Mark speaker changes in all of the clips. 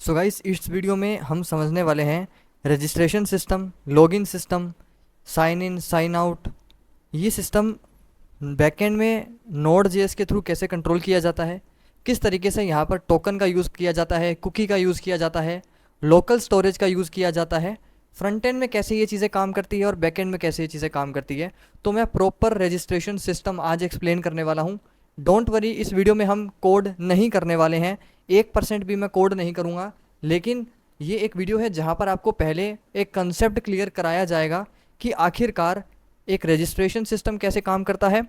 Speaker 1: So guys, इस video में हम समझने वाले हैं registration system, login system, sign in sign out. ये सिस्टम बैकएंड में नोड जेएस के थ्रू कैसे कंट्रोल किया जाता है, किस तरीके से यहाँ पर टोकन का यूज़ किया जाता है, कुकी का यूज़ किया जाता है, लोकल स्टोरेज का यूज़ किया जाता है, फ्रंट एंड में कैसे ये चीज़ें काम करती है और बैक एंड में कैसे ये चीज़ें काम करती है। तो मैं प्रॉपर रजिस्ट्रेशन सिस्टम आज एक्सप्लेन करने वाला हूँ। डोंट वरी, इस वीडियो में हम कोड नहीं करने वाले हैं, 1% भी मैं कोड नहीं करूँगा। लेकिन ये एक वीडियो है जहाँ पर आपको पहले एक कंसेप्ट क्लियर कराया जाएगा कि आखिरकार एक रजिस्ट्रेशन सिस्टम कैसे काम करता है,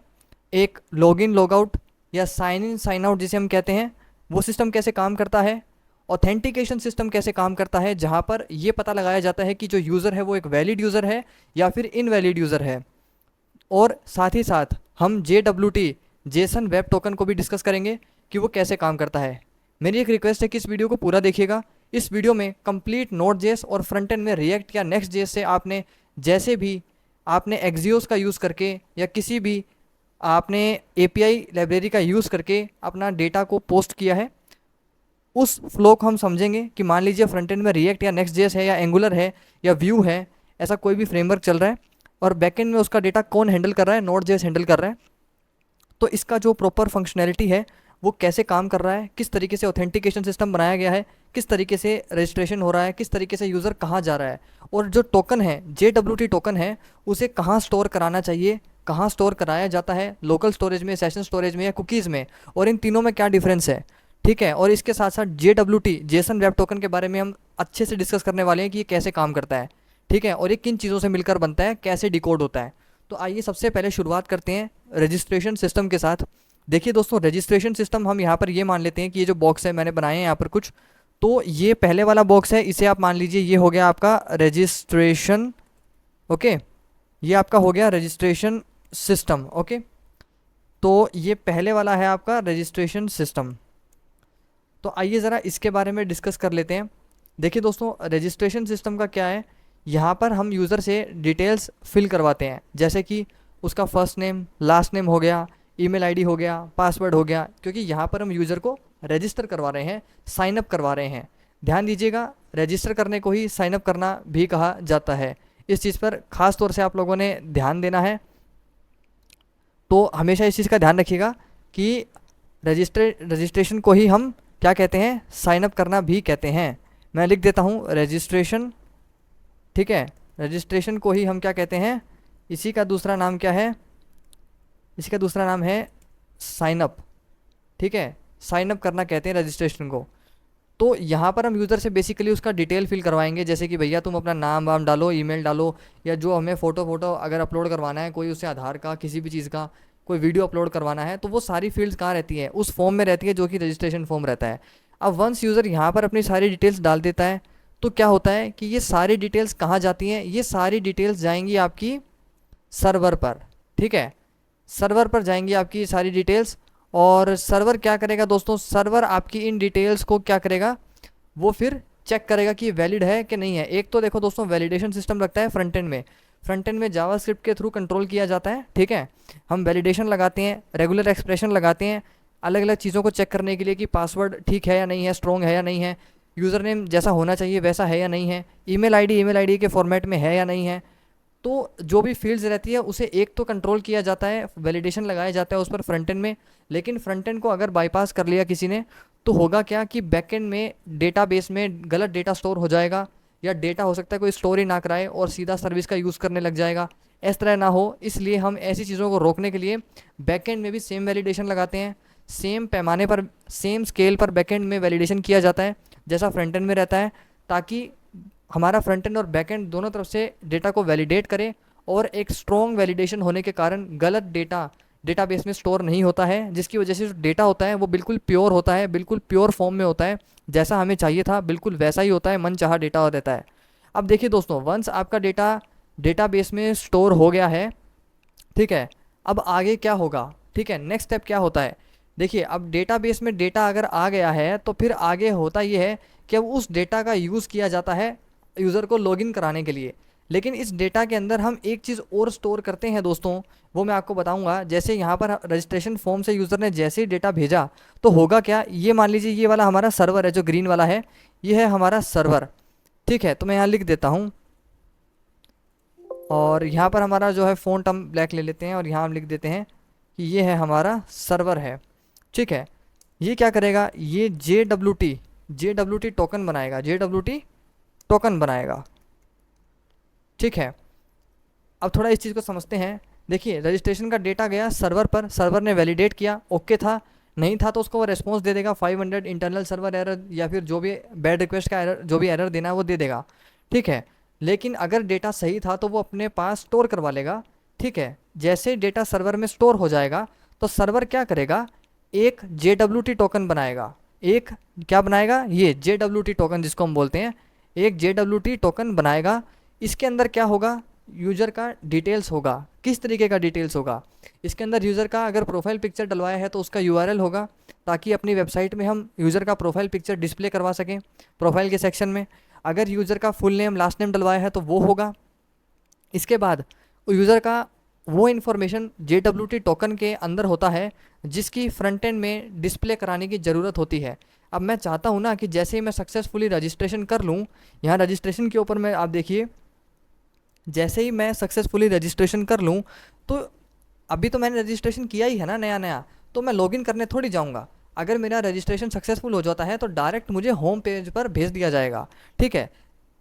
Speaker 1: एक लॉगिन लॉगआउट या साइन इन साइन आउट जिसे हम कहते हैं वो सिस्टम कैसे काम करता है, ऑथेंटिकेशन सिस्टम कैसे काम करता है जहाँ पर ये पता लगाया जाता है कि जो यूज़र है वो एक वैलिड यूज़र है या फिर इनवैलिड यूज़र है। और साथ ही साथ हम JWT जेसन वेब टोकन को भी डिस्कस करेंगे कि वो कैसे काम करता है। मेरी एक रिक्वेस्ट है कि इस वीडियो को पूरा देखिएगा। इस वीडियो में कंप्लीट नोड जेएस और फ्रंट एंड में रिएक्ट या नेक्स्ट जेएस से आपने जैसे भी आपने एक्सियोस का यूज़ करके या किसी भी आपने एपीआई लाइब्रेरी का यूज़ करके अपना डेटा को पोस्ट किया है, उस फ्लो को हम समझेंगे कि मान लीजिए फ्रंट एंड में रिएक्ट या नेक्स्ट जेएस है या एंगुलर है या व्यू है, ऐसा कोई भी फ्रेमवर्क चल रहा है और बैक एंड में उसका डेटा कौन हैंडल कर रहा है, नोड जेएस हैंडल कर रहा है। तो इसका जो प्रॉपर फंक्शनैलिटी है वो कैसे काम कर रहा है, किस तरीके से ऑथेंटिकेशन सिस्टम बनाया गया है, किस तरीके से रजिस्ट्रेशन हो रहा है, किस तरीके से यूज़र कहाँ जा रहा है, और जो टोकन है JWT टोकन है उसे कहाँ स्टोर कराना चाहिए, कहाँ स्टोर कराया जाता है, लोकल स्टोरेज में, सेशन स्टोरेज में या कुकीज़ में, और इन तीनों में क्या डिफरेंस है। ठीक है, और इसके साथ साथ JWT जेसन वेब टोकन के बारे में हम अच्छे से डिस्कस करने वाले हैं कि ये कैसे काम करता है। ठीक है, और ये किन चीज़ों से मिलकर बनता है, कैसे डिकोड होता है। तो आइए सबसे पहले शुरुआत करते हैं रजिस्ट्रेशन सिस्टम के साथ। देखिए दोस्तों, रजिस्ट्रेशन सिस्टम हम यहाँ पर ये मान लेते हैं कि ये जो बॉक्स है मैंने बनाए हैं यहाँ पर कुछ, तो ये पहले वाला बॉक्स है, इसे आप मान लीजिए ये हो गया आपका रजिस्ट्रेशन। ओके, ये आपका हो गया रजिस्ट्रेशन सिस्टम। ओके, तो ये पहले वाला है आपका रजिस्ट्रेशन सिस्टम। तो आइए ज़रा इसके बारे में डिस्कस कर लेते हैं। देखिए दोस्तों, रजिस्ट्रेशन सिस्टम का क्या है, यहाँ पर हम यूज़र से डिटेल्स फिल करवाते हैं, जैसे कि उसका फर्स्ट नेम, लास्ट नेम हो गया, ईमेल आईडी हो गया, पासवर्ड हो गया, क्योंकि यहाँ पर हम यूज़र को रजिस्टर करवा रहे हैं, साइन अप करवा रहे हैं। ध्यान दीजिएगा, रजिस्टर करने को ही साइन अप करना भी कहा जाता है। इस चीज़ पर ख़ास तौर से आप लोगों ने ध्यान देना है। तो हमेशा इस चीज़ का ध्यान रखिएगा कि रजिस्ट्रेशन को ही हम क्या कहते हैं, साइन अप करना भी कहते हैं। मैं लिख देता हूँ रजिस्ट्रेशन। ठीक है, रजिस्ट्रेशन को ही हम क्या कहते हैं, इसी का दूसरा नाम क्या है, इसी का दूसरा नाम है साइन अप। ठीक है, साइन अप करना कहते हैं रजिस्ट्रेशन को। तो यहाँ पर हम यूज़र से बेसिकली उसका डिटेल फिल करवाएंगे, जैसे कि भैया तुम अपना नाम वाम डालो, ईमेल डालो, या जो हमें फ़ोटो अगर अपलोड करवाना है कोई, उसे आधार का, किसी भी चीज़ का कोई वीडियो अपलोड करवाना है, तो वो सारी फील्ड्स कहाँ रहती है, उस फॉर्म में रहती है जो कि रजिस्ट्रेशन फॉर्म रहता है। अब वंस यूज़र यहाँ पर अपनी सारी डिटेल्स डाल देता है तो क्या होता है कि ये सारी डिटेल्स कहाँ जाती हैं, ये सारी डिटेल्स जाएंगी आपकी सर्वर पर। ठीक है, सर्वर पर जाएंगी आपकी सारी डिटेल्स, और सर्वर क्या करेगा दोस्तों, सर्वर आपकी इन डिटेल्स को क्या करेगा, वो फिर चेक करेगा कि वैलिड है कि नहीं है। एक तो देखो दोस्तों, वैलिडेशन सिस्टम लगता है फ्रंट एंड में, फ्रंट एंड में जावास्क्रिप्ट के थ्रू कंट्रोल किया जाता है। ठीक है, हम वैलिडेशन लगाते हैं, रेगुलर एक्सप्रेशन लगाते हैं अलग अलग चीज़ों को चेक करने के लिए कि पासवर्ड ठीक है या नहीं है, स्ट्रॉन्ग है या नहीं है, यूज़र नेम जैसा होना चाहिए वैसा है या नहीं है, ईमेल आईडी के फॉर्मेट में है या नहीं है। तो जो भी फील्ड्स रहती है उसे एक तो कंट्रोल किया जाता है, वैलिडेशन लगाया जाता है उस पर फ्रंट एंड में। लेकिन फ्रंट एंड को अगर बाईपास कर लिया किसी ने तो होगा क्या कि बैक एंड में डेटाबेस में गलत डेटा स्टोर हो जाएगा, या डेटा हो सकता है कोई स्टोर ही ना कराए और सीधा सर्विस का यूज़ करने लग जाएगा। इस तरह ना हो, इसलिए हम ऐसी चीज़ों को रोकने के लिए बैक एंड में भी सेम वैलिडेशन लगाते हैं, सेम पैमाने पर, सेम स्केल पर बैक एंड में वैलिडेशन किया जाता है जैसा फ्रंट एंड में रहता है, ताकि हमारा फ्रंट एंड और बैक एंड दोनों तरफ से डेटा को वैलिडेट करे, और एक स्ट्रॉन्ग वैलिडेशन होने के कारण गलत डेटा डेटाबेस में स्टोर नहीं होता है, जिसकी वजह से जो डेटा होता है वो बिल्कुल प्योर होता है, बिल्कुल प्योर फॉर्म में होता है, जैसा हमें चाहिए था बिल्कुल वैसा ही होता है, मन चाहा डेटा हो देता है। अब देखिए दोस्तों, वंस आपका डेटा डेटाबेस में स्टोर हो गया है, ठीक है, अब आगे क्या होगा, ठीक है, नेक्स्ट स्टेप क्या होता है। देखिए, अब डेटाबेस में डेटा अगर आ गया है तो फिर आगे होता ये है कि अब उस डेटा का यूज़ किया जाता है यूज़र को लॉगिन कराने के लिए। लेकिन इस डेटा के अंदर हम एक चीज़ और स्टोर करते हैं दोस्तों, वो मैं आपको बताऊंगा। जैसे यहाँ पर रजिस्ट्रेशन फॉर्म से यूज़र ने जैसे ही डेटा भेजा तो होगा क्या, ये मान लीजिए ये वाला हमारा सर्वर है जो ग्रीन वाला है, ये है हमारा सर्वर। ठीक है, तो मैं यहाँ लिख देता हूँ और यहाँ पर हमारा जो है फ़ॉन्ट हम ब्लैक ले लेते हैं और यहाँ हम लिख देते हैं कि ये है हमारा सर्वर है। ठीक है, ये क्या करेगा, ये जे डब्ल्यू टी टोकन बनाएगा, जे डब्ल्यू टी टोकन बनाएगा। ठीक है, अब थोड़ा इस चीज़ को समझते हैं। देखिए रजिस्ट्रेशन का डेटा गया सर्वर पर, सर्वर ने वैलिडेट किया, ओके था, नहीं था तो उसको वो रेस्पॉन्स दे देगा 500 इंटरनल सर्वर एरर, या फिर जो भी बैड रिक्वेस्ट का एरर, जो भी एरर देना है वो दे देगा। ठीक है, लेकिन अगर डेटा सही था तो वो अपने पास स्टोर करवा लेगा। ठीक है, जैसे डेटा सर्वर में स्टोर हो जाएगा तो सर्वर क्या करेगा, एक जे टोकन बनाएगा। एक क्या बनाएगा, ये जे टोकन जिसको हम बोलते हैं, एक जे टोकन बनाएगा। इसके अंदर क्या होगा, यूज़र का डिटेल्स होगा। किस तरीके का डिटेल्स होगा, इसके अंदर यूज़र का अगर प्रोफाइल पिक्चर डलवाया है तो उसका यूआरएल होगा, ताकि अपनी वेबसाइट में हम यूज़र का प्रोफाइल पिक्चर डिस्प्ले करवा सकें प्रोफाइल के सेक्शन में। अगर यूज़र का फुल नेम लास्ट नेम डलवाया है तो वो होगा। इसके बाद यूज़र का वो इन्फॉर्मेशन जे टोकन के अंदर होता है जिसकी फ्रंट एंड में डिस्प्ले कराने की ज़रूरत होती है। अब मैं चाहता हूँ ना कि जैसे ही मैं सक्सेसफुली रजिस्ट्रेशन कर लूँ, यहाँ रजिस्ट्रेशन के ऊपर मैं आप देखिए, जैसे ही मैं सक्सेसफुली रजिस्ट्रेशन कर लूँ तो अभी तो मैंने रजिस्ट्रेशन किया ही है ना नया नया, तो मैं लॉगिन करने थोड़ी जाऊँगा। अगर मेरा रजिस्ट्रेशन सक्सेसफुल हो जाता है तो डायरेक्ट मुझे होम पेज पर भेज दिया जाएगा। ठीक है,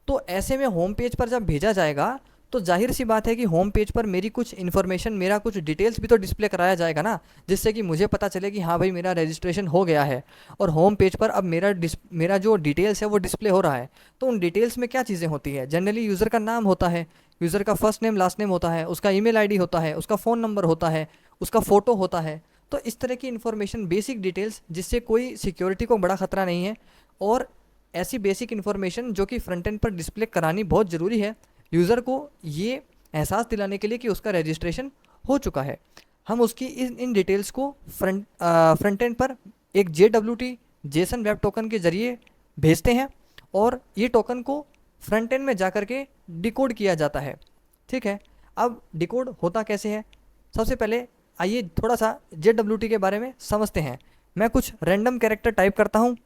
Speaker 1: तो ऐसे में होम पेज पर जब भेजा जाएगा तो जाहिर सी बात है कि होम पेज पर मेरी कुछ इन्फॉर्मेशन, मेरा कुछ डिटेल्स भी तो डिस्प्ले कराया जाएगा ना, जिससे कि मुझे पता चले कि हाँ भाई मेरा रजिस्ट्रेशन हो गया है। और होम पेज पर अब मेरा जो डिटेल्स है वो डिस्प्ले हो रहा है। तो उन डिटेल्स में क्या चीज़ें होती है, जनरली यूज़र का नाम होता है, यूज़र का फर्स्ट नेम लास्ट नेम होता है, उसका ईमेल आईडी होता है, उसका फ़ोन नंबर होता है, उसका फ़ोटो होता है। तो इस तरह की इन्फॉर्मेशन, बेसिक डिटेल्स जिससे कोई सिक्योरिटी को बड़ा खतरा नहीं है, और ऐसी बेसिक इन्फॉर्मेशन जो कि फ्रंट एंड पर डिस्प्ले करानी बहुत ज़रूरी है यूज़र को, ये एहसास दिलाने के लिए कि उसका रजिस्ट्रेशन हो चुका है। हम उसकी इन डिटेल्स को फ्रंट एंड पर एक जे जेसन वेब टोकन के ज़रिए भेजते हैं, और ये टोकन को फ्रंट एंड में जा कर के डिकोड किया जाता है। ठीक है, अब डिकोड होता कैसे है, सबसे पहले आइए थोड़ा सा जे के बारे में समझते हैं। मैं कुछ रैंडम कैरेक्टर टाइप करता हूँ,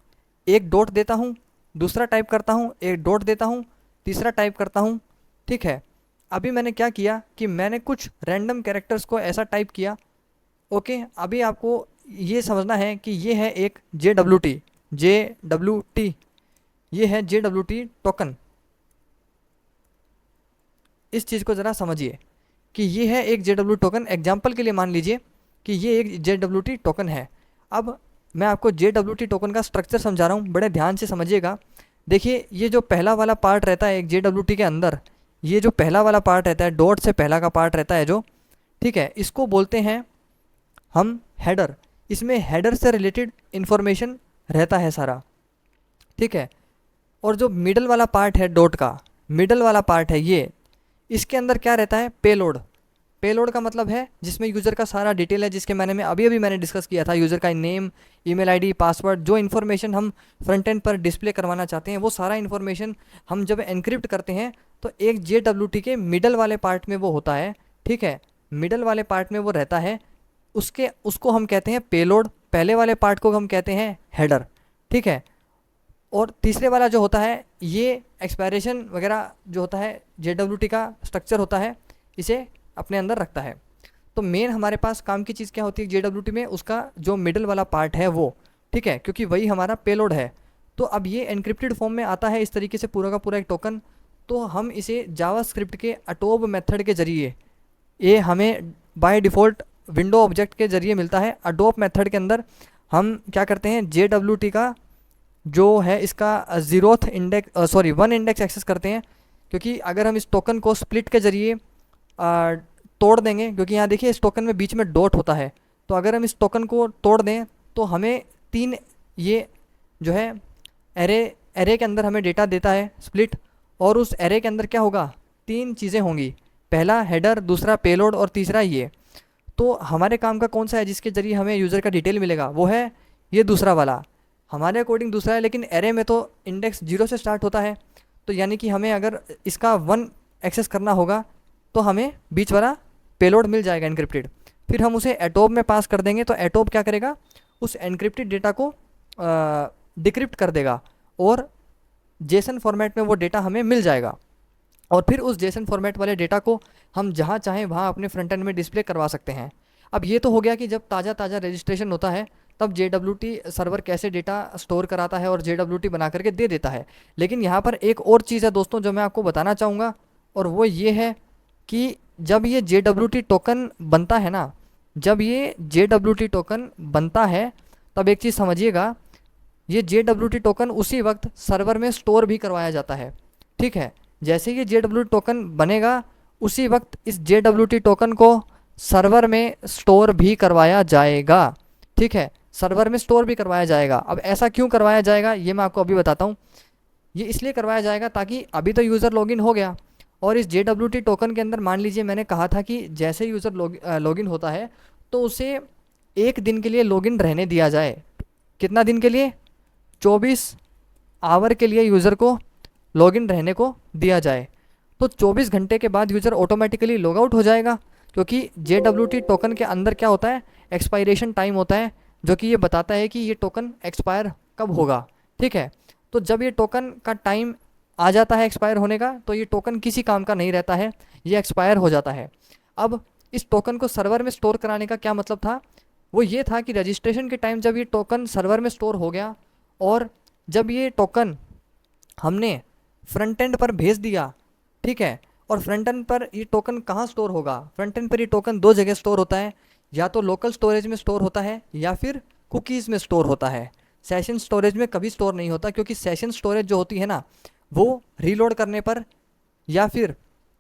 Speaker 1: एक डॉट देता हूँ, दूसरा टाइप करता हूँ, एक डॉट देता हूँ, तीसरा टाइप करता हूँ। ठीक है, अभी मैंने क्या किया कि मैंने कुछ रैंडम कैरेक्टर्स को ऐसा टाइप किया। ओके, अभी आपको ये समझना है कि ये है एक जे डब्ल्यू टी, ये है जे टोकन। इस चीज़ को ज़रा समझिए कि ये है एक जे टोकन। एग्जाम्पल के लिए मान लीजिए कि ये एक जे टोकन है। अब मैं आपको जे टोकन का स्ट्रक्चर समझा रहा हूँ, बड़े ध्यान से समझिएगा। देखिए ये जो पहला वाला पार्ट रहता है एक जे के अंदर, ये जो पहला वाला पार्ट रहता है, डॉट से पहला का पार्ट रहता है जो, ठीक है, इसको बोलते हैं हम हेडर। इसमें हेडर से रिलेटेड इन्फॉर्मेशन रहता है सारा। ठीक है, और जो मिडल वाला पार्ट है डॉट का, मिडल वाला पार्ट है ये, इसके अंदर क्या रहता है, पेलोड। पेलोड का मतलब है जिसमें यूज़र का सारा डिटेल है, जिसके मैंने अभी मैंने डिस्कस किया था, यूज़र का नेम, ईमेल आईडी, पासवर्ड, जो इन्फॉर्मेशन हम फ्रंट एंड पर डिस्प्ले करवाना चाहते हैं वो सारा इन्फॉर्मेशन हम जब एनक्रिप्ट करते हैं तो एक जे के मिडल वाले पार्ट में वो होता है। ठीक है, मिडल वाले पार्ट में वो रहता है, उसको हम कहते हैं पेलोड, पहले वाले पार्ट को हम कहते हैं हेडर। ठीक है, और तीसरे वाला जो होता है ये एक्सपायरेशन वगैरह जो होता है जे का स्ट्रक्चर होता है, इसे अपने अंदर रखता है। तो मेन हमारे पास काम की चीज़ क्या होती है जे में, उसका जो मिडल वाला पार्ट है वो। ठीक है, क्योंकि वही हमारा पेलोड है। तो अब ये एनक्रिप्टेड फॉर्म में आता है इस तरीके से पूरा का पूरा एक टोकन। तो हम इसे जावास्क्रिप्ट के अटोब मेथड के ज़रिए, ये हमें बाय डिफ़ॉल्ट विंडो ऑब्जेक्ट के ज़रिए मिलता है। अडोब मेथड के अंदर हम क्या करते हैं, जे का जो है इसका zeroth index, sorry 1 index access करते हैं, क्योंकि अगर हम इस टोकन को स्प्लिट के ज़रिए तोड़ देंगे, क्योंकि यहाँ देखिए इस टोकन में बीच में डॉट होता है, तो अगर हम इस टोकन को तोड़ दें तो हमें 3 ये जो है एरे के अंदर हमें डेटा देता है स्प्लिट, और उस एरे के अंदर क्या होगा, 3 चीज़ें होंगी, पहला हेडर, दूसरा पेलोड और तीसरा ये। तो हमारे काम का कौन सा है जिसके ज़रिए हमें यूज़र का डिटेल मिलेगा, वो है ये दूसरा वाला। हमारे अकॉर्डिंग दूसरा है, लेकिन एरे में तो इंडेक्स 0 से स्टार्ट होता है, तो यानी कि हमें अगर इसका 1 एक्सेस करना होगा तो हमें बीच वाला पेलोड मिल जाएगा एनक्रिप्टेड। फिर हम उसे एटोब में पास कर देंगे तो एटोब क्या करेगा, उस एनक्रिप्टेड डेटा को डिक्रिप्ट कर देगा और जेसन फॉर्मेट में वो डेटा हमें मिल जाएगा। और फिर उस जेसन फॉर्मेट वाले डेटा को हम जहाँ चाहें वहाँ अपने फ्रंट एंड में डिस्प्ले करवा सकते हैं। अब ये तो हो गया कि जब ताज़ा ताज़ा रजिस्ट्रेशन होता है तब JWT सर्वर कैसे डेटा स्टोर कराता है और JWT बना करके दे देता है। लेकिन यहाँ पर एक और चीज़ है दोस्तों जो मैं आपको बताना चाहूँगा, और वो ये है कि जब ये JWT टोकन बनता है ना, जब ये JWT टोकन बनता है तब एक चीज़ समझिएगा, ये JWT टोकन उसी वक्त सर्वर में स्टोर भी करवाया जाता है। ठीक है, जैसे ये JWT टोकन बनेगा उसी वक्त इस JWT टोकन को सर्वर में स्टोर भी करवाया जाएगा। ठीक है, सर्वर में स्टोर भी करवाया जाएगा। अब ऐसा क्यों करवाया जाएगा ये मैं आपको अभी बताता हूँ। ये इसलिए करवाया जाएगा ताकि अभी तो यूज़र लॉगिन हो गया और इस JWT टोकन के अंदर मान लीजिए मैंने कहा था कि जैसे यूज़र लॉगिन होता है तो उसे 1 दिन के लिए लॉगिन रहने दिया जाए। कितना दिन के लिए? 24 आवर के लिए यूज़र को लॉगिन रहने को दिया जाए। तो 24 घंटे के बाद यूज़र ऑटोमेटिकली लॉग आउट हो जाएगा, क्योंकि JWT टोकन के अंदर क्या होता है, एक्सपायरेशन टाइम होता है जो कि ये बताता है कि ये टोकन एक्सपायर कब होगा। ठीक है, तो जब ये टोकन का टाइम आ जाता है एक्सपायर होने का तो ये टोकन किसी काम का नहीं रहता है, ये एक्सपायर हो जाता है। अब इस टोकन को सर्वर में स्टोर कराने का क्या मतलब था, वो ये था कि रजिस्ट्रेशन के टाइम जब ये टोकन सर्वर में स्टोर हो गया और जब ये टोकन हमने फ्रंट एंड पर भेज दिया, ठीक है, और फ्रंट एंड पर ये टोकन कहाँ स्टोर होगा, फ्रंट एंड पर ये टोकन 2 जगह स्टोर होता है, या तो लोकल स्टोरेज में स्टोर होता है या फिर कुकीज़ में स्टोर होता है। सेशन स्टोरेज में कभी स्टोर नहीं होता, क्योंकि सेशन स्टोरेज जो होती है ना वो रीलोड करने पर या फिर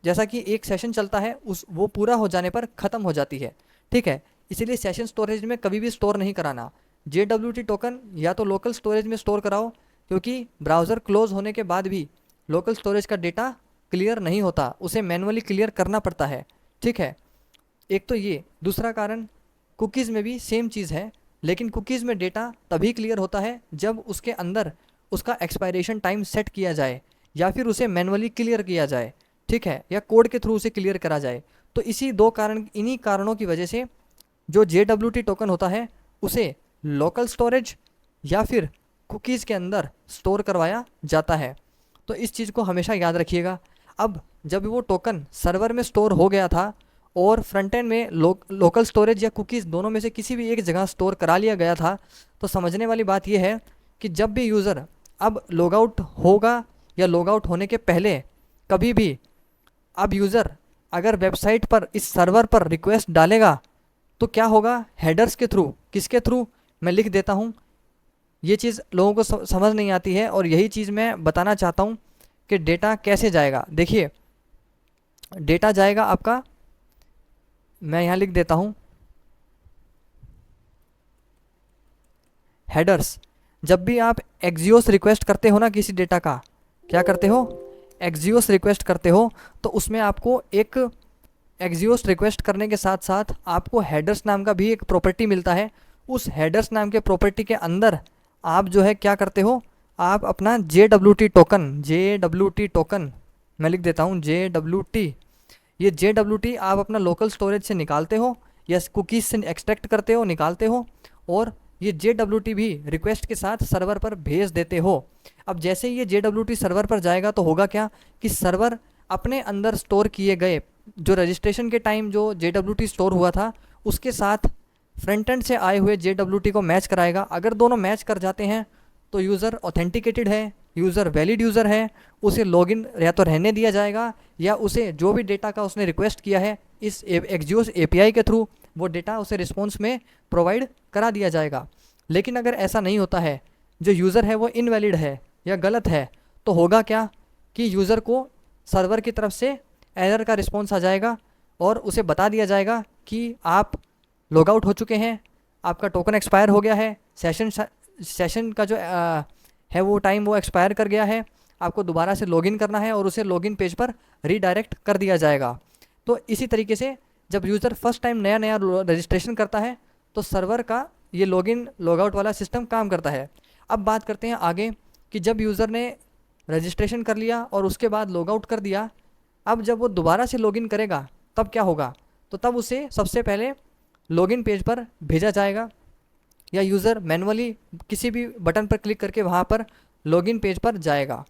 Speaker 1: जैसा कि एक सेशन चलता है वो पूरा हो जाने पर ख़त्म हो जाती है। ठीक है, इसीलिए सेशन स्टोरेज में कभी भी स्टोर नहीं कराना। JWT टोकन या तो लोकल स्टोरेज में स्टोर कराओ, क्योंकि ब्राउज़र क्लोज होने के बाद भी लोकल स्टोरेज का डेटा क्लियर नहीं होता, उसे मैनुअली क्लियर करना पड़ता है। ठीक है, एक तो ये। दूसरा कारण, कुकीज़ में भी सेम चीज़ है, लेकिन कुकीज़ में डेटा तभी क्लियर होता है जब उसके अंदर उसका एक्सपायरेशन टाइम सेट किया जाए या फिर उसे मैनुअली क्लियर किया जाए। ठीक है, या कोड के थ्रू उसे क्लियर करा जाए। तो इन्हीं कारणों की वजह से जो JWT टोकन होता है उसे लोकल स्टोरेज या फिर कुकीज़ के अंदर स्टोर करवाया जाता है। तो इस चीज़ को हमेशा याद रखिएगा। अब जब वो टोकन सर्वर में स्टोर हो गया था और फ्रंट एंड में लोकल स्टोरेज या कुकीज़ दोनों में से किसी भी एक जगह स्टोर करा लिया गया था, तो समझने वाली बात यह है कि जब भी यूज़र अब लॉग आउट होगा या लॉग आउट होने के पहले कभी भी अब यूज़र अगर वेबसाइट पर इस सर्वर पर रिक्वेस्ट डालेगा तो क्या होगा, हेडर्स के थ्रू। किसके थ्रू, मैं लिख देता हूँ। ये चीज़ लोगों को समझ नहीं आती है और यही चीज़ मैं बताना चाहता हूँ कि डेटा कैसे जाएगा। देखिए, डेटा जाएगा आपका, मैं यहाँ लिख देता हूँ, हेडर्स। जब भी आप एक्सियोस रिक्वेस्ट करते हो ना किसी डेटा का, क्या करते हो, एक्सियोस रिक्वेस्ट करते हो, तो उसमें आपको एक एक्सियोस रिक्वेस्ट करने के साथ साथ आपको हेडर्स नाम का भी एक प्रॉपर्टी मिलता है। उस हेडर्स नाम के प्रॉपर्टी के अंदर आप जो है क्या करते हो, आप अपना JWT टोकन मैं लिख देता हूँ, JWT। ये JWT आप अपना लोकल स्टोरेज से निकालते हो या कुकीज़ से एक्सट्रैक्ट करते हो, निकालते हो, और ये JWT भी रिक्वेस्ट के साथ सर्वर पर भेज देते हो। अब जैसे ये JWT सर्वर पर जाएगा तो होगा क्या कि सर्वर अपने अंदर स्टोर किए गए जो रजिस्ट्रेशन के टाइम जो JWT स्टोर हुआ था उसके साथ फ्रंट एंड से आए हुए JWT को मैच कराएगा। अगर दोनों मैच कर जाते हैं तो यूज़र ऑथेंटिकेटेड है, यूज़र वैलिड यूज़र है, उसे लॉगिन या तो रहने दिया जाएगा या उसे जो भी डेटा का उसने रिक्वेस्ट किया है इस एक्सियोस API के थ्रू वो डेटा उसे रिस्पॉन्स में प्रोवाइड करा दिया जाएगा। लेकिन अगर ऐसा नहीं होता है, जो यूज़र है वो इनवैलिड है या गलत है, तो होगा क्या कि यूज़र को सर्वर की तरफ से एरर का रिस्पॉन्स आ जाएगा और उसे बता दिया जाएगा कि आप लॉग आउट हो चुके हैं, आपका टोकन एक्सपायर हो गया है, सेशन का जो है वो टाइम वो एक्सपायर कर गया है, आपको दोबारा से लॉगिन करना है और उसे लॉगिन पेज पर रीडायरेक्ट कर दिया जाएगा। तो इसी तरीके से जब यूज़र फर्स्ट टाइम नया नया रजिस्ट्रेशन करता है तो सर्वर का ये लॉगिन लॉग आउट वाला सिस्टम काम करता है। अब बात करते हैं आगे कि जब यूज़र ने रजिस्ट्रेशन कर लिया और उसके बाद लॉग आउट कर दिया अब जब वो दोबारा से लॉगिन करेगा तब क्या होगा, तो तब उसे सबसे पहले लॉगिन पेज पर भेजा जाएगा, या यूज़र मैनुअली किसी भी बटन पर क्लिक करके वहाँ पर लॉगिन पेज पर जाएगा।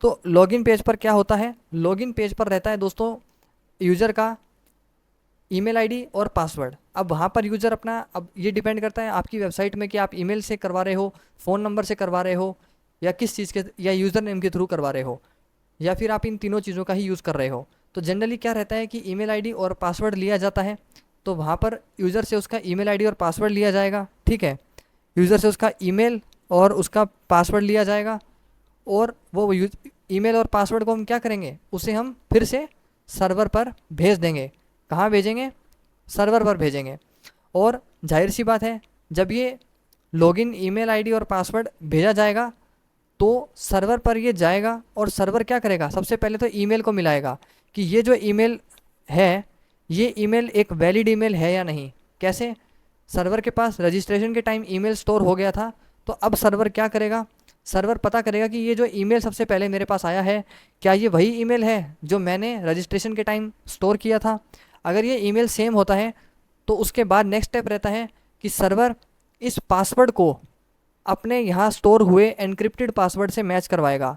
Speaker 1: तो लॉगिन पेज पर क्या होता है, लॉगिन पेज पर रहता है दोस्तों यूज़र का ईमेल आईडी और पासवर्ड। अब वहाँ पर यूज़र अपना, अब ये डिपेंड करता है आपकी वेबसाइट में कि आप ईमेल से करवा रहे हो, फ़ोन नंबर से करवा रहे हो, या किस चीज़ के, या यूज़र नेम के थ्रू करवा रहे हो, या फिर आप इन तीनों चीज़ों का ही यूज़ कर रहे हो। तो जनरली क्या रहता है कि ईमेल आईडी और पासवर्ड लिया जाता है, तो वहाँ पर यूज़र से उसका ईमेल आईडी और पासवर्ड लिया जाएगा। ठीक है, यूज़र से उसका ईमेल और उसका पासवर्ड लिया जाएगा, और वो ईमेल और पासवर्ड को हम क्या करेंगे, उसे हम फिर से सर्वर पर भेज देंगे। कहाँ भेजेंगे, सर्वर पर भेजेंगे। और जाहिर सी बात है, जब ये लॉगिन ईमेल आईडी और पासवर्ड भेजा जाएगा तो सर्वर पर ये जाएगा, और सर्वर क्या करेगा, सबसे पहले तो ईमेल को मिलाएगा कि ये जो ईमेल है, ये ईमेल एक वैलिड ईमेल है या नहीं। कैसे, सर्वर के पास रजिस्ट्रेशन के टाइम ईमेल स्टोर हो गया था, तो अब सर्वर क्या करेगा, सर्वर पता करेगा कि ये जो ईमेल सबसे पहले मेरे पास आया है, क्या ये वही ईमेल है जो मैंने रजिस्ट्रेशन के टाइम स्टोर किया था। अगर ये ईमेल सेम होता है तो उसके बाद नेक्स्ट स्टेप रहता है कि सर्वर इस पासवर्ड को अपने यहाँ स्टोर हुए एनक्रिप्टेड पासवर्ड से मैच करवाएगा।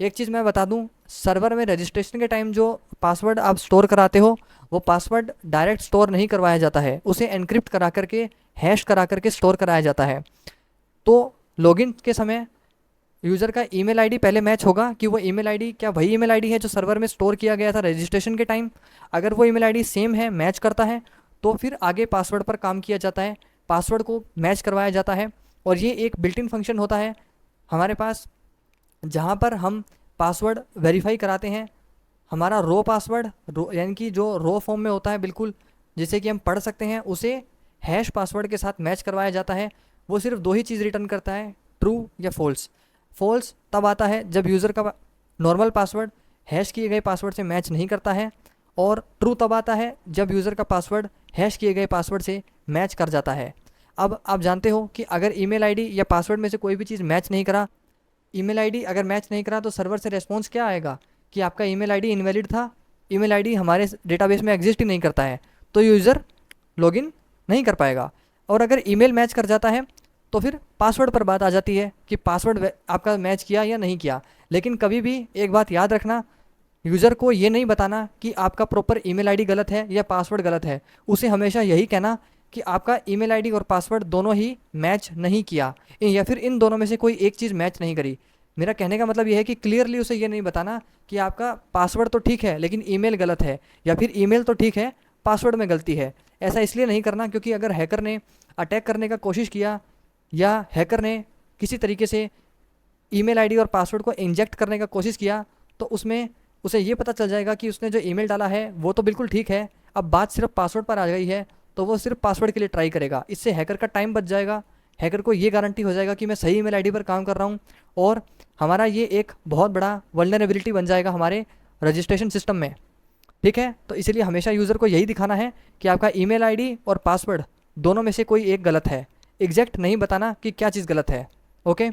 Speaker 1: एक चीज़ मैं बता दूं, सर्वर में रजिस्ट्रेशन के टाइम जो पासवर्ड आप स्टोर कराते हो, वो पासवर्ड डायरेक्ट स्टोर नहीं करवाया जाता है, उसे एनक्रिप्ट करा करके, हैश करा करके स्टोर कराया जाता है। तो लॉगिन के समय यूज़र का ईमेल आईडी पहले मैच होगा कि वो ईमेल आईडी क्या वही ईमेल आईडी है जो सर्वर में स्टोर किया गया था रजिस्ट्रेशन के टाइम। अगर वो ईमेल आईडी सेम है, मैच करता है, तो फिर आगे पासवर्ड पर काम किया जाता है, पासवर्ड को मैच करवाया जाता है। और ये एक बिल्ट इन फंक्शन होता है हमारे पास, जहाँ पर हम पासवर्ड वेरीफाई कराते हैं। हमारा रो पासवर्ड, यानी कि जो रो फॉर्म में होता है बिल्कुल, जिसे कि हम पढ़ सकते हैं, उसे हैश पासवर्ड के साथ मैच करवाया जाता है। वो सिर्फ दो ही चीज़ रिटर्न करता है, ट्रू या फॉल्स। फॉल्स तब आता है जब यूज़र का नॉर्मल पासवर्ड हैश किए गए पासवर्ड से मैच नहीं करता है, और ट्रू तब आता है जब यूज़र का पासवर्ड हैश किए गए पासवर्ड से मैच कर जाता है। अब आप जानते हो कि अगर ईमेल आईडी या पासवर्ड में से कोई भी चीज़ मैच नहीं करा, ईमेल आईडी अगर मैच नहीं करा, तो सर्वर से रेस्पॉन्स क्या आएगा कि आपका ईमेल आईडी इनवैलिड था, ईमेल आईडी हमारे डेटाबेस में एग्जिस्ट ही नहीं करता है, तो यूज़र लॉगिन नहीं कर पाएगा। और अगर ईमेल मैच कर जाता है तो फिर पासवर्ड पर बात आ जाती है कि पासवर्ड आपका मैच किया या नहीं किया। लेकिन कभी भी एक बात याद रखना, यूज़र को ये नहीं बताना कि आपका प्रॉपर ईमेल आईडी गलत है या पासवर्ड गलत है। उसे हमेशा यही कहना कि आपका ईमेल आईडी और पासवर्ड दोनों ही मैच नहीं किया, या फिर इन दोनों में से कोई एक चीज़ मैच नहीं करी। मेरा कहने का मतलब ये है कि क्लियरली उसे ये नहीं बताना कि आपका पासवर्ड तो ठीक है लेकिन ईमेल गलत है, या फिर ईमेल तो ठीक है पासवर्ड में गलती है। ऐसा इसलिए नहीं करना क्योंकि अगर हैकर ने अटैक करने का कोशिश किया, या हैकर ने किसी तरीके से ईमेल आईडी और पासवर्ड को इंजेक्ट करने का कोशिश किया, तो उसमें उसे ये पता चल जाएगा कि उसने जो ईमेल डाला है वो तो बिल्कुल ठीक है, अब बात सिर्फ पासवर्ड पर आ गई है, तो वो सिर्फ पासवर्ड के लिए ट्राई करेगा। इससे हैकर का टाइम बच जाएगा, हैकर को ये गारंटी हो जाएगा कि मैं सही ईमेल आईडी पर काम कर रहा हूँ, और हमारा ये एक बहुत बड़ा वल्नरेबिलिटी बन जाएगा हमारे रजिस्ट्रेशन सिस्टम में। ठीक है, तो इसीलिए हमेशा यूज़र को यही दिखाना है कि आपका ईमेल आईडी और पासवर्ड दोनों में से कोई एक गलत है, एग्जैक्ट नहीं बताना कि क्या चीज़ गलत है। ओके,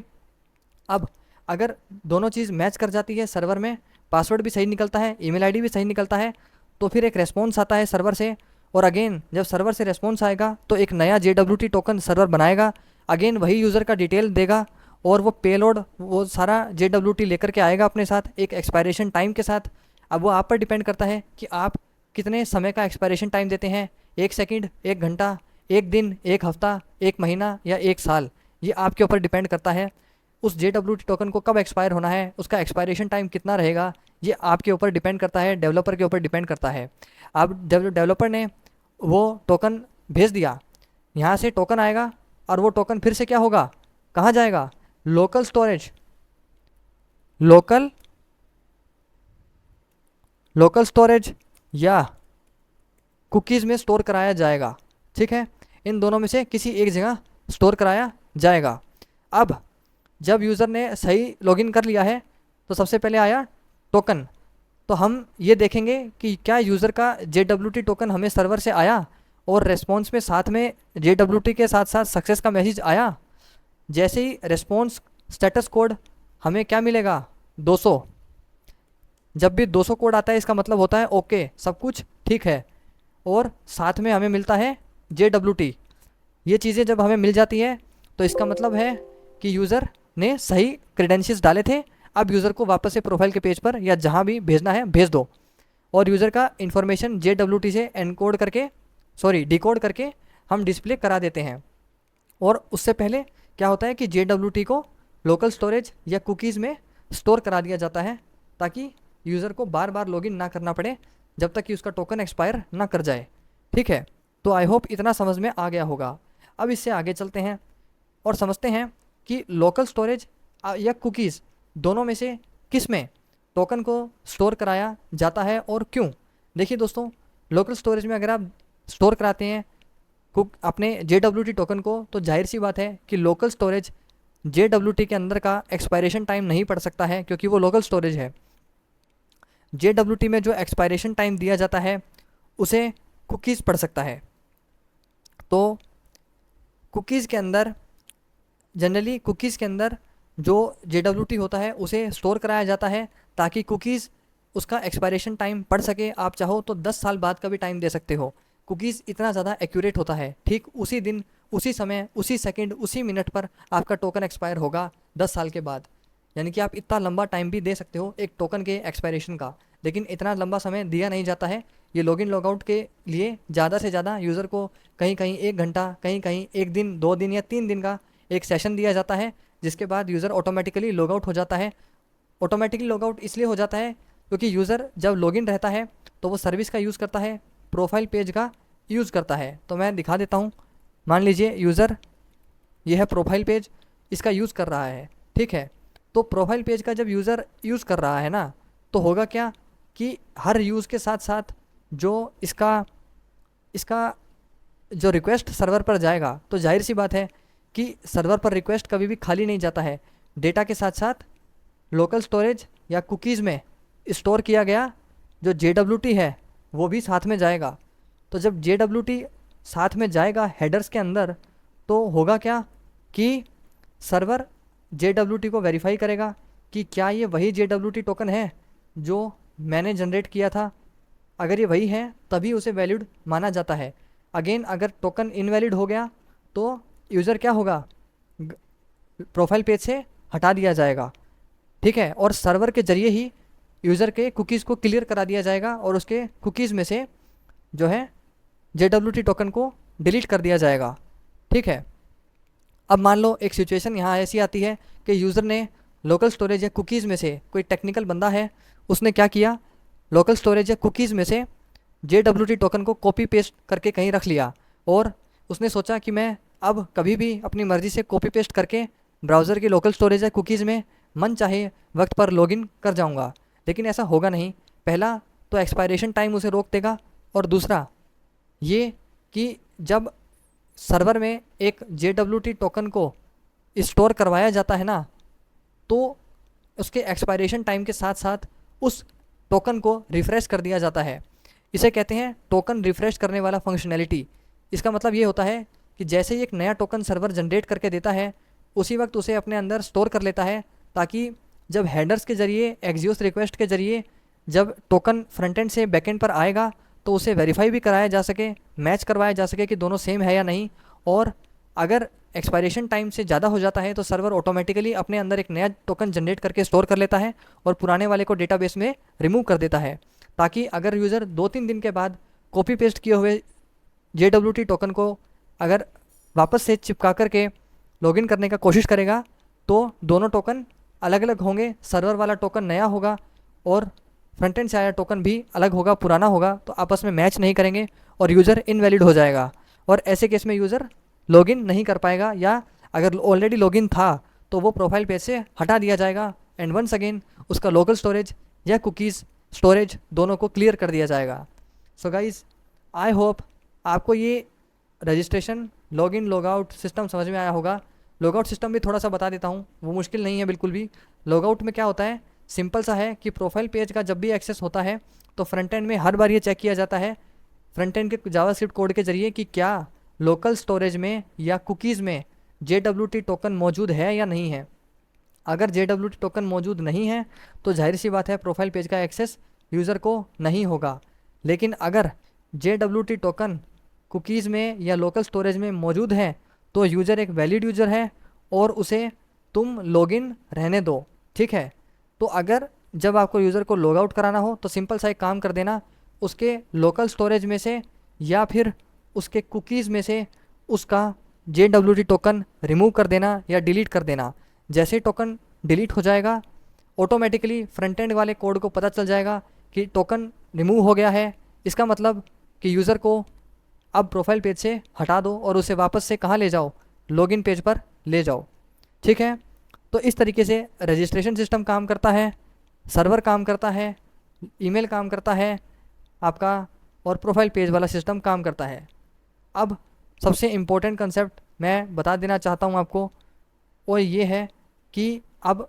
Speaker 1: अब अगर दोनों चीज़ मैच कर जाती है, सर्वर में पासवर्ड भी सही निकलता है, ईमेल आईडी भी सही निकलता है, तो फिर एक रेस्पॉन्स आता है सर्वर से। और अगेन जब सर्वर से रेस्पॉन्स आएगा तो एक नया JWT टोकन सर्वर बनाएगा, अगेन वही यूज़र का डिटेल देगा, और वो पेलोड वो सारा JWT लेकर के आएगा अपने साथ एक एक्सपायरेशन टाइम के साथ। अब वो आप पर डिपेंड करता है कि आप कितने समय का एक्सपायरेशन टाइम देते हैं, 1 सेकंड, 1 घंटा, 1 दिन, 1 हफ्ता, 1 महीना या 1 साल। ये आपके ऊपर डिपेंड करता है उस JWT टोकन को कब एक्सपायर होना है, उसका एक्सपायरेशन टाइम कितना रहेगा, ये आपके ऊपर डिपेंड करता है, डेवलपर के ऊपर डिपेंड करता है। अब जब डेवलपर ने वो टोकन भेज दिया, यहाँ से टोकन आएगा, और वो टोकन फिर से क्या होगा, कहाँ जाएगा, लोकल स्टोरेज, लोकल स्टोरेज या कुकीज़ में स्टोर कराया जाएगा। ठीक है, इन दोनों में से किसी एक जगह स्टोर कराया जाएगा। अब जब यूज़र ने सही लॉगिन कर लिया है तो सबसे पहले आया टोकन, तो हम ये देखेंगे कि क्या यूज़र का JWT टोकन हमें सर्वर से आया, और रेस्पॉन्स में साथ में JWT के साथ साथ सक्सेस का मैसेज आया। जैसे ही रेस्पॉन्स स्टेटस कोड हमें क्या मिलेगा, 200, जब भी 200 कोड आता है इसका मतलब होता है ओके सब कुछ ठीक है, और साथ में हमें मिलता है JWT। ये चीज़ें जब हमें मिल जाती है तो इसका मतलब है कि यूज़र ने सही क्रेडेंशियल्स डाले थे। अब यूज़र को वापस से प्रोफाइल के पेज पर या जहाँ भी भेजना है भेज दो, और यूज़र का इन्फॉर्मेशन JWT से एनकोड करके डिकोड करके हम डिस्प्ले करा देते हैं। और उससे पहले क्या होता है कि JWT को लोकल स्टोरेज या कुकीज़ में स्टोर करा दिया जाता है, ताकि यूज़र को बार बार लॉगिन ना करना पड़े जब तक कि उसका टोकन एक्सपायर ना कर जाए। ठीक है, तो आई होप इतना समझ में आ गया होगा। अब इससे आगे चलते हैं और समझते हैं कि लोकल स्टोरेज या कुकीज़ दोनों में से किस में टोकन को स्टोर कराया जाता है और क्यों। देखिए दोस्तों, लोकल स्टोरेज में अगर आप स्टोर कराते हैं अपने JWT टोकन को, तो जाहिर सी बात है कि लोकल स्टोरेज JWT के अंदर का एक्सपायरेशन टाइम नहीं पढ़ सकता है, क्योंकि वो लोकल स्टोरेज है। JWT में जो एक्सपायरेशन टाइम दिया जाता है उसे कुकीज़ पढ़ सकता है। तो कुकीज़ के अंदर जनरली कुकीज़ के अंदर जो JWT होता है उसे स्टोर कराया जाता है, ताकि कुकीज़ उसका एक्सपायरेशन टाइम पढ़ सके। आप चाहो तो 10 साल बाद का भी टाइम दे सकते हो। कुकीज़ इतना ज़्यादा एक्यूरेट होता है, ठीक उसी दिन, उसी समय, उसी सेकंड, उसी मिनट पर आपका टोकन एक्सपायर होगा 10 साल के बाद। यानी कि आप इतना लंबा टाइम भी दे सकते हो एक टोकन के एक्सपायरेशन का, लेकिन इतना लंबा समय दिया नहीं जाता है। ये लॉगिन लॉगआउट के लिए ज़्यादा से ज़्यादा यूज़र को कहीं कहीं 1 घंटा, कहीं कहीं 1 दिन, 2 दिन या 3 दिन का एक सेशन दिया जाता है, जिसके बाद यूज़र ऑटोमेटिकली लॉगआउट हो जाता है। ऑटोमेटिकली लॉगआउट इसलिए हो जाता है क्योंकि यूज़र जब लॉगिन रहता है तो वो सर्विस का यूज़ करता है, प्रोफाइल पेज का यूज़ करता है। तो मैं दिखा देता हूँ। मान लीजिए यूज़र, यह है प्रोफाइल पेज, इसका यूज़ कर रहा है। ठीक है, तो प्रोफाइल पेज का जब यूज़र यूज़ कर रहा है ना, तो होगा क्या कि हर यूज़ के साथ साथ जो इसका इसका जो रिक्वेस्ट सर्वर पर जाएगा, तो जाहिर सी बात है कि सर्वर पर रिक्वेस्ट कभी भी खाली नहीं जाता है। डेटा के साथ साथ लोकल स्टोरेज या कुकीज़ में स्टोर किया गया जो JWT है वो भी साथ में जाएगा। तो जब JWT साथ में जाएगा हेडर्स के अंदर, तो होगा क्या कि सर्वर JWT को वेरीफाई करेगा कि क्या ये वही JWT टोकन है जो मैंने जनरेट किया था। अगर ये वही है तभी उसे वैलिड माना जाता है। अगेन अगर टोकन इनवैलिड हो गया तो यूज़र क्या होगा, प्रोफाइल पेज से हटा दिया जाएगा। ठीक है, और सर्वर के ज़रिए ही यूज़र के कुकीज़ को क्लियर करा दिया जाएगा और उसके कुकीज़ में से जो है JWT टोकन को डिलीट कर दिया जाएगा। ठीक है, अब मान लो एक सिचुएशन यहाँ ऐसी आती है कि यूज़र ने लोकल स्टोरेज या कुकीज़ में से, कोई टेक्निकल बंदा है, उसने क्या किया, लोकल स्टोरेज या कुकीज़ में से JWT टोकन को कॉपी पेस्ट करके कहीं रख लिया, और उसने सोचा कि मैं अब कभी भी अपनी मर्ज़ी से कॉपी पेस्ट करके ब्राउज़र के लोकल स्टोरेज या कुकीज़ में मन चाहे वक्त पर लॉगिन कर जाऊंगा। लेकिन ऐसा होगा नहीं। पहला तो एक्सपायरेशन टाइम उसे रोक देगा, और दूसरा ये कि जब सर्वर में एक JWT टोकन को स्टोर करवाया जाता है ना, तो उसके एक्सपायरेशन टाइम के साथ साथ उस टोकन को रिफ़्रेश कर दिया जाता है। इसे कहते हैं टोकन रिफ़्रेश करने वाला फंक्शनैलिटी। इसका मतलब ये होता है कि जैसे ही एक नया टोकन सर्वर जनरेट करके देता है, उसी वक्त उसे अपने अंदर स्टोर कर लेता है, ताकि जब हेडर्स के ज़रिए, एक्सियोस रिक्वेस्ट के ज़रिए जब टोकन फ्रंट एंड से बैक एंड पर आएगा तो उसे वेरीफाई भी कराया जा सके, मैच करवाया जा सके कि दोनों सेम है या नहीं। और अगर एक्सपायरेशन टाइम से ज़्यादा हो जाता है तो सर्वर ऑटोमेटिकली अपने अंदर एक नया टोकन जनरेट करके स्टोर कर लेता है और पुराने वाले को डेटाबेस में रिमूव कर देता है, ताकि अगर यूज़र 2-3 दिन के बाद कॉपी पेस्ट किए हुए JWT टोकन को अगर वापस से चिपका करके लॉगिन करने का कोशिश करेगा तो दोनों टोकन अलग अलग होंगे। सर्वर वाला टोकन नया होगा और फ्रंट एंड से आया टोकन भी अलग होगा, पुराना होगा, तो आपस में मैच नहीं करेंगे और यूज़र इनवैलिड हो जाएगा। और ऐसे केस में यूज़र लॉगिन नहीं कर पाएगा, या अगर ऑलरेडी लॉगिन था तो वो प्रोफाइल पेज से हटा दिया जाएगा, एंड वंस अगेन उसका लोकल स्टोरेज या कुकीज़ स्टोरेज दोनों को क्लियर कर दिया जाएगा। सो गाइज़, आई होप आपको ये रजिस्ट्रेशन, लॉगिन, लॉगआउट सिस्टम समझ में आया होगा। लॉगआउट सिस्टम भी थोड़ा सा बता देता हूँ, वो मुश्किल नहीं है बिल्कुल भी। लॉगआउट में क्या होता है, सिंपल सा है कि प्रोफाइल पेज का जब भी एक्सेस होता है तो फ्रंट एंड में हर बार ये चेक किया जाता है फ्रंट एंड के जावास्क्रिप्ट कोड के ज़रिए कि क्या लोकल स्टोरेज में या कुकीज़ में JWT टोकन मौजूद है या नहीं है। अगर JWT टोकन मौजूद नहीं है तो जाहिर सी बात है प्रोफाइल पेज का एक्सेस यूज़र को नहीं होगा। लेकिन अगर JWT टोकन कुकीज़ में या लोकल स्टोरेज में मौजूद है तो यूज़र एक वैलिड यूज़र है और उसे तुम लॉगिन रहने दो, ठीक है। तो अगर जब आपको यूज़र को लॉग आउट कराना हो तो सिंपल सा एक काम कर देना, उसके लोकल स्टोरेज में से या फिर उसके कुकीज़ में से उसका JWT टोकन रिमूव कर देना या डिलीट कर देना। जैसे टोकन डिलीट हो जाएगा ऑटोमेटिकली फ्रंट एंड वाले कोड को पता चल जाएगा कि टोकन रिमूव हो गया है। इसका मतलब कि यूज़र को अब प्रोफाइल पेज से हटा दो और उसे वापस से कहाँ ले जाओ, लॉगिन पेज पर ले जाओ, ठीक है। तो इस तरीके से रजिस्ट्रेशन सिस्टम काम करता है, सर्वर काम करता है, ईमेल काम करता है आपका, और प्रोफाइल पेज वाला सिस्टम काम करता है। अब सबसे इम्पोर्टेंट कंसेप्ट मैं बता देना चाहता हूँ आपको, और ये है कि अब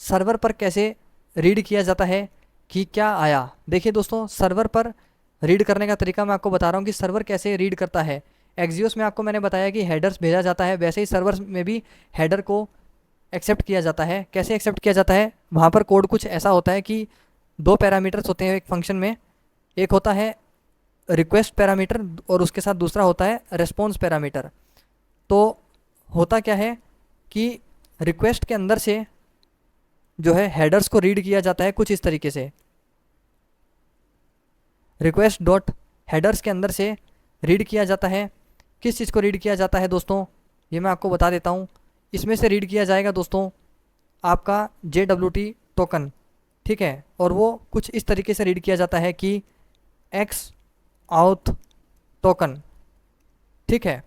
Speaker 1: सर्वर पर कैसे रीड किया जाता है कि क्या आया। देखिए दोस्तों, सर्वर पर रीड करने का तरीका मैं आपको बता रहा हूँ कि सर्वर कैसे रीड करता है। एक्सियोस में आपको मैंने बताया कि हेडर्स भेजा जाता है, वैसे ही सर्वर में भी हेडर को एक्सेप्ट किया जाता है। कैसे एक्सेप्ट किया जाता है, वहाँ पर कोड कुछ ऐसा होता है कि दो पैरामीटर्स होते हैं एक फंक्शन में, एक होता है रिक्वेस्ट पैरामीटर और उसके साथ दूसरा होता है रेस्पॉन्स पैरामीटर। तो होता क्या है कि रिक्वेस्ट के अंदर से जो है हेडर्स को रीड किया जाता है कुछ इस तरीके से, रिक्वेस्ट डॉट हेडर्स के अंदर से रीड किया जाता है। किस चीज़ को रीड किया जाता है दोस्तों, ये मैं आपको बता देता हूँ। इसमें से रीड किया जाएगा दोस्तों आपका JWT टोकन, ठीक है। और वो कुछ इस तरीके से रीड किया जाता है कि एक्स आउथ टोकन, ठीक है।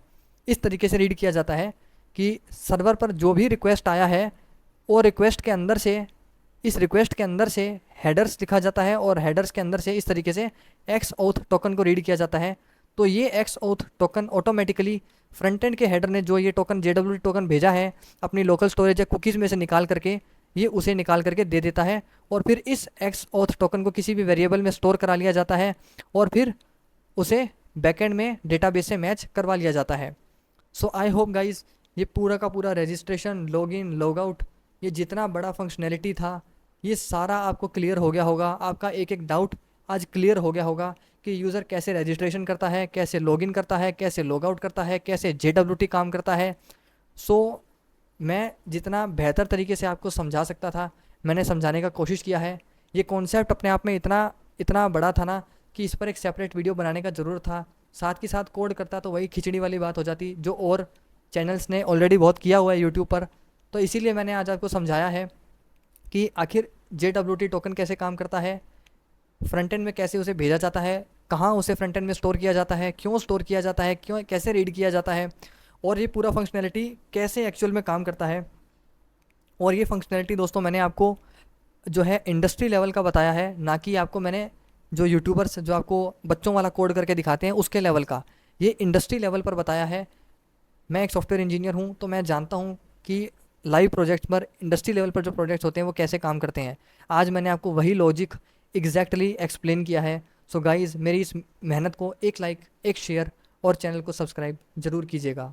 Speaker 1: इस तरीके से रीड किया जाता है कि सर्वर पर जो भी रिक्वेस्ट आया है वो रिक्वेस्ट के अंदर से, इस रिक्वेस्ट के अंदर से हेडर्स लिखा जाता है और हेडर्स के अंदर से इस तरीके से एक्स ऑथ टोकन को रीड किया जाता है। तो ये x auth token automatically front end के हेडर ने जो ये टोकन JWT टोकन भेजा है अपनी लोकल स्टोरेज या कुकीज़ में से निकाल करके ये उसे निकाल करके दे देता है, और फिर इस एक्स ऑथ टोकन को किसी भी वेरिएबल में स्टोर करा लिया जाता है और फिर उसे बैकएंड में डेटाबेस से मैच करवा लिया जाता है। सो आई होप गाइज ये पूरा का पूरा रजिस्ट्रेशन, लॉगिन, लॉगआउट, ये जितना बड़ा फंक्शनैलिटी था ये सारा आपको क्लियर हो गया होगा। आपका एक एक डाउट आज क्लियर हो गया होगा कि यूज़र कैसे रजिस्ट्रेशन करता है, कैसे लॉगिन करता है, कैसे लॉगआउट करता है, कैसे JWT काम करता है। सो मैं जितना बेहतर तरीके से आपको समझा सकता था मैंने समझाने का कोशिश किया है। ये कॉन्सेप्ट अपने आप में इतना इतना बड़ा था ना कि इस पर एक सेपरेट वीडियो बनाने का ज़रूर था। साथ के साथ कोड करता तो वही खिचड़ी वाली बात हो जाती जो और चैनल्स ने ऑलरेडी बहुत किया हुआ है यूट्यूब पर। तो इसीलिए मैंने आज आपको समझाया है कि आखिर JWT टोकन कैसे काम करता है, फ्रंट एंड में कैसे उसे भेजा जाता है, कहाँ उसे फ्रंट एंड में स्टोर किया जाता है, क्यों स्टोर किया जाता है, क्यों कैसे रीड किया जाता है, और ये पूरा फंक्शनैलिटी कैसे एक्चुअल में काम करता है। और ये फंक्शनैलिटी दोस्तों मैंने आपको जो है इंडस्ट्री लेवल का बताया है, ना कि आपको मैंने जो यूट्यूबर्स जो आपको बच्चों वाला कोड करके दिखाते हैं उसके लेवल का, ये इंडस्ट्री लेवल पर बताया है। मैं एक सॉफ्टवेयर इंजीनियर हूँ तो मैं जानता हूँ कि लाइव प्रोजेक्ट्स पर, इंडस्ट्री लेवल पर जो प्रोजेक्ट्स होते हैं वो कैसे काम करते हैं। आज मैंने आपको वही लॉजिक एग्जैक्टली एक्सप्लेन किया है। सो गाइज़ मेरी इस मेहनत को एक लाइक, एक शेयर और चैनल को सब्सक्राइब ज़रूर कीजिएगा।